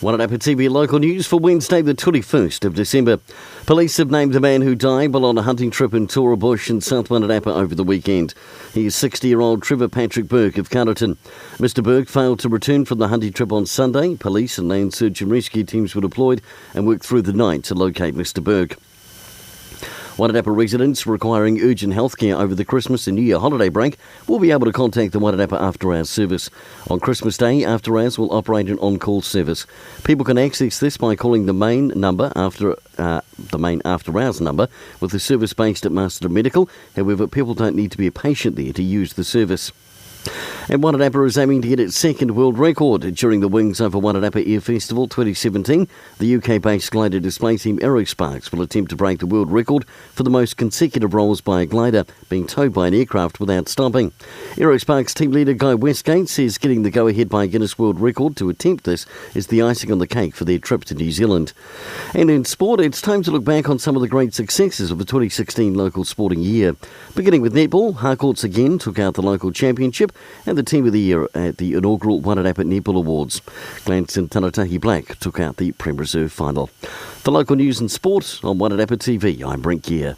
Wairarapa TV local news for Wednesday the 21st of December. Police have named the man who died while on a hunting trip in Tora Bush in South Wairarapa over the weekend. He is 60-year-old Trevor Patrick Burke of Carterton. Mr Burke failed to return from the hunting trip on Sunday. Police and land search and rescue teams were deployed and worked through the night to locate Mr Burke. Wairarapa residents requiring urgent healthcare over the Christmas and New Year holiday break will be able to contact the Wairarapa After Hours service. On Christmas Day, After Hours will operate an on-call service. People can access this by calling the main After Hours number, with the service based at Masterton Medical. However, people don't need to be a patient there to use the service. And Wairarapa is aiming to get its second world record during the Wings Over Wairarapa Air Festival 2017. The UK-based glider display team Aerosparks will attempt to break the world record for the most consecutive rolls by a glider being towed by an aircraft without stopping. Aerosparks team leader Guy Westgate says getting the go-ahead by Guinness World Record to attempt this is the icing on the cake for their trip to New Zealand. And in sport, it's time to look back on some of the great successes of the 2016 local sporting year. Beginning with netball, Harcourts again took out the local championship and the Team of the Year at the inaugural Wairarapa Netball Awards. Gladstone Tanatahi Black took out the Prem Reserve final. For local news and sport on Wairarapa TV, I'm Brent Gare.